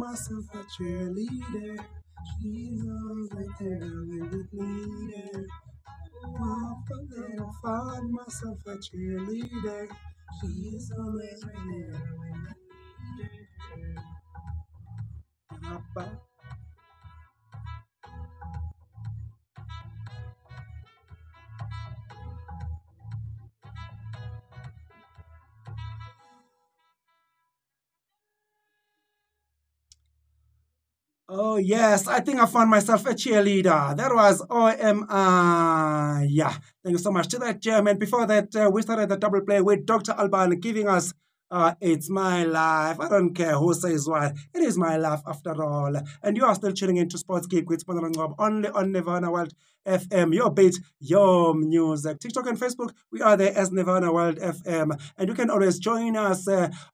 myself a cheerleader. She's always right there when it needed. I found myself a cheerleader. She's always right there when I needed her. Oh yes, I think I found myself a cheerleader. That was OMI. Yeah, thank you so much to that German. Before that, we started the double play with Dr. Alban giving us "It's My Life." I don't care who says what. It is my life after all. And you are still tuning into Sports Geek with Spanner only on Nirvana World FM. Your beat, your music. TikTok and Facebook, we are there as Nirvana World FM. And you can always join us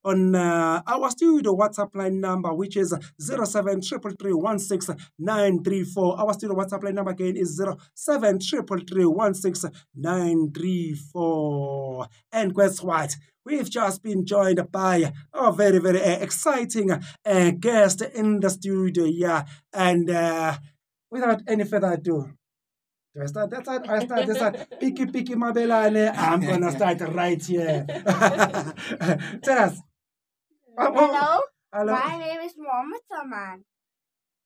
on our studio WhatsApp line number, which is 0733316934. Our studio WhatsApp line number again is 0733316934. And guess what? We've just been joined by a very, very exciting guest in the studio. Yeah. And without any further ado, do I start that side? I start this side. Picky Mabelane. I'm going to start right here. Tell us. Hello, Hello. my name is Mohammed Saman.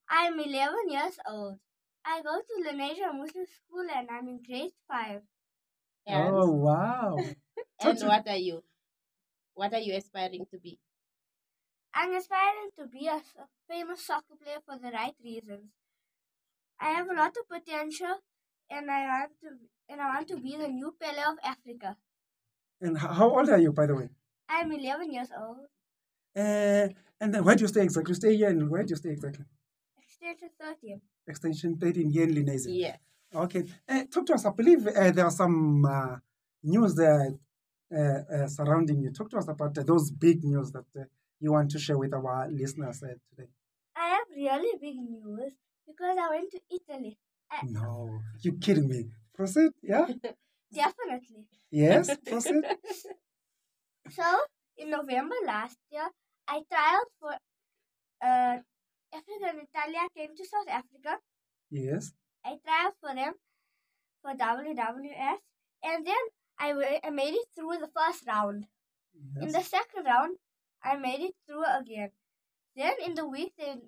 I'm 11 years old. I go to Lenasia Muslim School and I'm in grade 5. And, Oh, wow. and what are you? What are you aspiring to be? I'm aspiring to be a famous soccer player for the right reasons. I have a lot of potential and I want to be the new Pele of Africa. And how old are you, by the way? I'm 11 years old. And then where do you stay exactly? You stay here and where do you stay exactly? Extension 13. Extension 13 here in Lenasia. Yeah. Okay. Talk to us. I believe there are some news there surrounding you. Talk to us about those big news that you want to share with our listeners today. I have really big news because I went to Italy. No, you're kidding me. Proceed, yeah? Definitely. Yes, proceed. So, in November last year, I trialed for Africa and Italia came to South Africa. Yes. I trialed for them for WWS, and then I made it through the first round. Yes. In the second round, I made it through again. Then in the week, they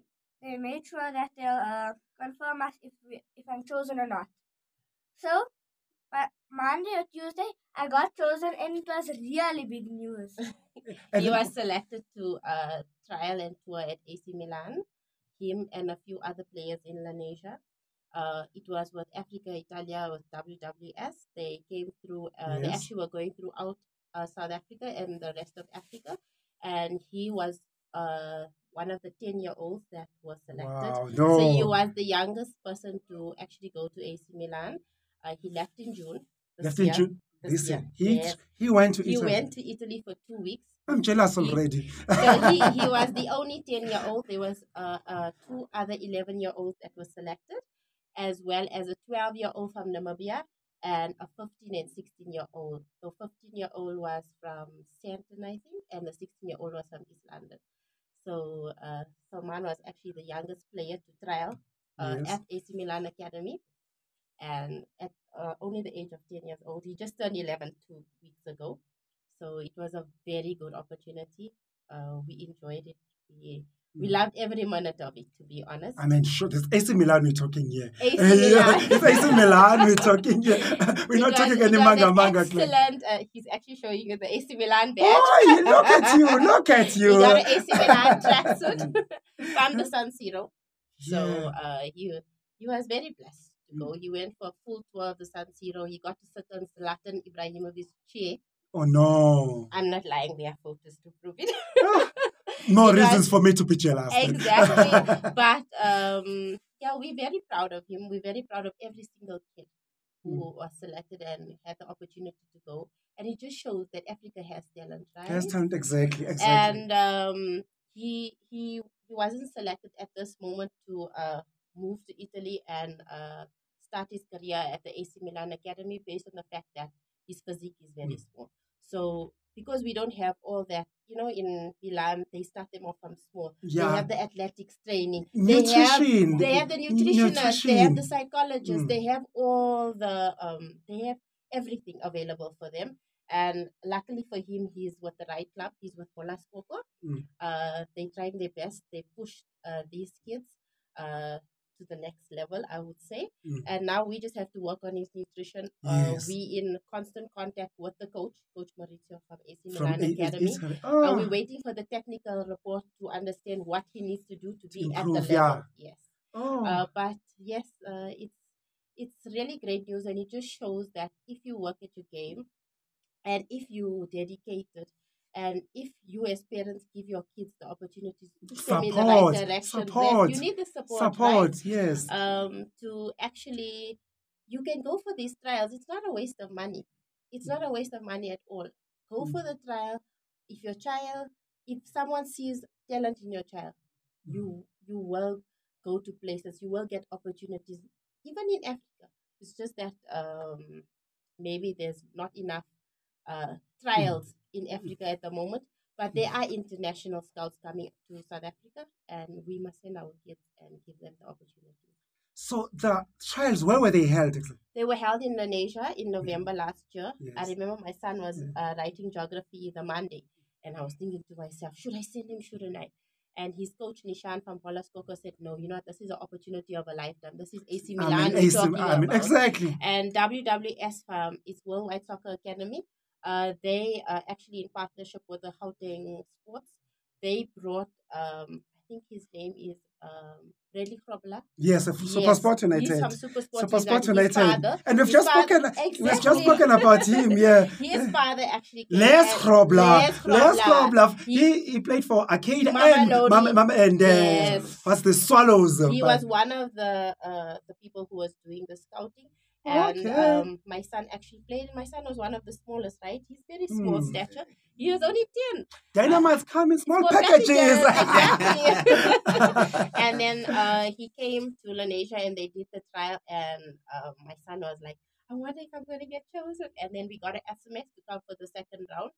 made sure that they'll confirm us if I'm chosen or not. So, but Monday or Tuesday, I got chosen, and it was really big news. He was selected to trial and tour at AC Milan. Him and a few other players in Lenasia. It was with Africa, Italia, with WWS. They came through. They actually were going throughout South Africa and the rest of Africa, and he was one of the 10-year-olds that was selected. Wow, no. So he was the youngest person to actually go to AC Milan. He left in June. This year. He went to Italy. He went to Italy for 2 weeks. I'm jealous already. So he was the only 10-year-old. There was two other 11-year-olds that were selected, as well as a 12-year-old from Namibia and a 15 and 16-year-old. The 15-year-old was from Sandton, I think, and the 16-year-old was from East London. So Salman was actually the youngest player to trial at AC Milan Academy. And at only the age of 10 years old, he just turned 11 2 weeks ago. So it was a very good opportunity. We enjoyed it. We loved every minute of it, to be honest. I mean, sure, it's AC Milan we're talking here. AC Milan. It's AC Milan we're talking here. We're not talking any manga. Excellent. He's actually showing you the AC Milan badge. Oh, look at you, look at you. We got an AC Milan tracksuit from the San Siro. So he was very blessed to go. He went for a full tour of the San Siro. He got to sit on Zlatan Ibrahimovic's chair. Oh, no. I'm not lying. There are photos to prove it. No reasons for me to be jealous. Exactly. But, we're very proud of him. We're very proud of every single kid who was selected and had the opportunity to go. And it just shows that Africa has talent, right? Has talent, exactly. And he wasn't selected at this moment to move to Italy and start his career at the AC Milan Academy based on the fact that his physique is very small. So because we don't have all that. In Milan, they start them off from small. Yeah. They have the athletics training. Nutrition. They have the nutritionists. They have the psychologists. Mm. They have all the they have everything available for them. And luckily for him, he's with the right club. He's with Polaskoko. They trying their best. They pushed these kids to the next level, I would say. And now we just have to work on his nutrition. Yes. We in constant contact with the Coach Maurizio from AC From Milan Academy. We're waiting for the technical report to understand what he needs to do to be improve, at the level. yeah. Yes. But yes, it's really great news, and it just shows that if you work at your game and if you dedicated and if you as parents give your kids the opportunities to push them in the right direction, then you need the support, right? Yes. To actually, you can go for these trials. It's not a waste of money. It's not a waste of money at all. Go for the trial. If someone sees talent in your child, you will go to places. You will get opportunities, even in Africa. It's just that maybe there's not enough trials in Africa at the moment, but there are international scouts coming to South Africa, and we must send our kids and give them the opportunity. So the trials, where were they held? They were held in Lenasia in November last year. Yes. I remember my son was writing geography the Monday, and I was thinking to myself, should I send him, shouldn't I? And his coach, Nishan from Polaskoko, said, no, this is an opportunity of a lifetime. This is AC Milan we're talking about. Exactly. And WWS is Worldwide Soccer Academy. They are actually in partnership with the Gauteng Sports. They brought, I think his name is Redley Krobler. Yes, Super Sport United. He's from Super Sport United. And we've just spoken about him, yeah. His father actually came. Les Krobler. He played for Arcade and what's the Swallows. He was one of the people who was doing the scouting. And my son actually played. My son was one of the smallest, right? He's very small stature. He was only 10. Dynamites come in small packages. Exactly. And then he came to Lenasia and they did the trial. And my son was like, I wonder if I'm going to get chosen. And then we got an SMS to come for the second round.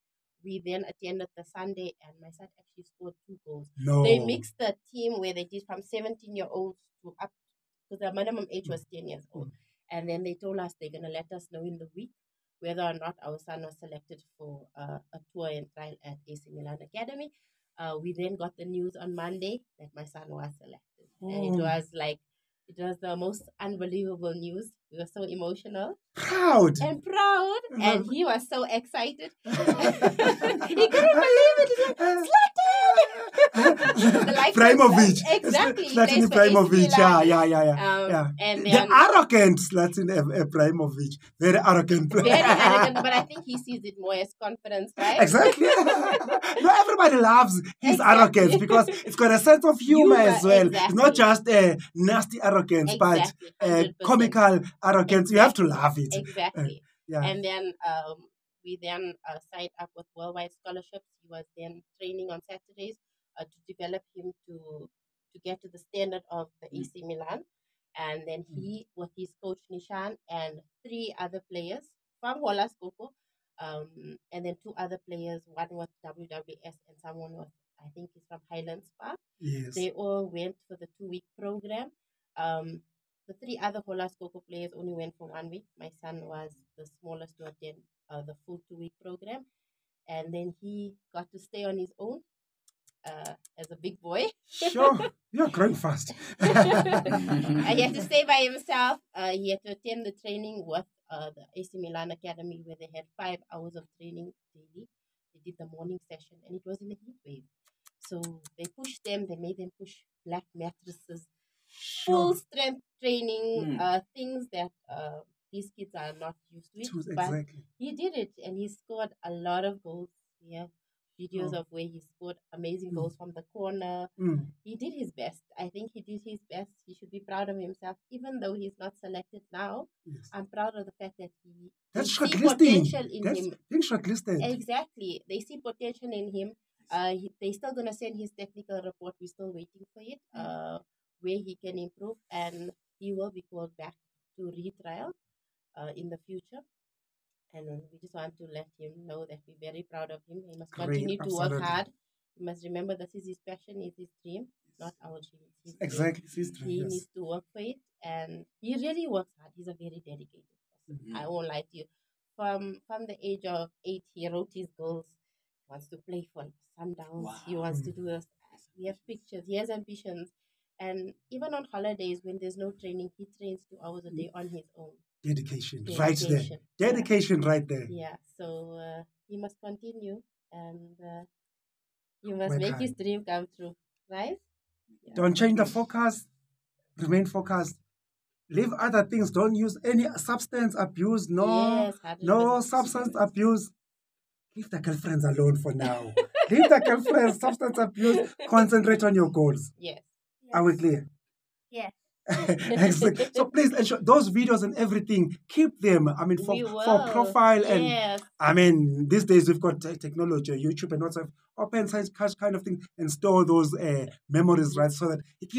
We then attended the Sunday and my son actually scored 2 goals. No. They mixed the team where they did from 17-year-olds to up, because the minimum age was 10 years old. And then they told us they're going to let us know in the week whether or not our son was selected for a tour and trial at AC Milan Academy. We then got the news on Monday that my son was selected. And it was the most unbelievable news. We were so emotional. Proud. And he was so excited. He couldn't believe it. He's like, Zlatan! Ibrahimovic. Exactly. Zlatan Ibrahimovic. Yeah. And then, the arrogant Zlatan Ibrahimovic. Very arrogant player. Very arrogant, but I think he sees it more as confidence, right? Exactly. No, everybody loves his arrogance because it's got a sense of humor as well. Exactly. It's not just a nasty arrogance, but comical arrogance. You have to laugh it. Exactly. And then we then signed up with Worldwide Scholarships. He was then training on Saturdays to develop him to get to the standard of the AC Milan. And then he, with his coach Nishan and 3 other players from Polaskoko, and then 2 other players, one was WWS and someone was, I think he's from Highlands Park. Yes. They all went for the 2-week program. The 3 other Polaskoko players only went for 1 week. My son was the smallest to attend the full 2-week program. And then he got to stay on his own as a big boy. Sure. You're growing fast. He had to stay by himself. He had to attend the training with the AC Milan Academy where they had 5 hours of training daily. They did the morning session and it was in a heat wave. So they pushed them. They made them push black mattresses. Full strength training, things that these kids are not used to it. But he did it and he scored a lot of goals. We have videos of where he scored amazing goals from the corner. He did his best. I think he did his best. He should be proud of himself. Even though he's not selected now, I'm proud of the fact that he see potential in him. Being shortlisted. Exactly. They see potential in him. They're still going to send his technical report. We're still waiting for it. Where he can improve, and he will be called back to retrial in the future. And we just want to let him know that we're very proud of him. He must Great, continue to work absolutely. hard. He must remember this is his passion, it's his dream, not our dream. It's his dream. Exactly, it's his dream, He yes. needs to work for it, and he really works hard. He's a very dedicated person. I won't lie to you. From the age of 8, he wrote his goals. He wants to play for Sundowns. He wants to do this. He has pictures. He has ambitions. And even on holidays, when there's no training, he trains 2 hours a day on his own. Dedication, right there. Dedication. Dedication right there. Yeah, so he must continue, and you must Work make hard. his dream come true, right? Yeah. Don't change the focus. Remain focused. Leave other things. Don't use any substance abuse. No, Yes, 100%. no substance abuse. Leave the girlfriends alone for now. Leave the girlfriends, substance abuse. Concentrate on your goals. Yes. Are we clear? Yes. Excellent. So please ensure those videos and everything, keep them. I mean, for profile and Yes. I mean, these days we've got technology, YouTube and WhatsApp, open science cache kind of thing, and store those memories, right? So that it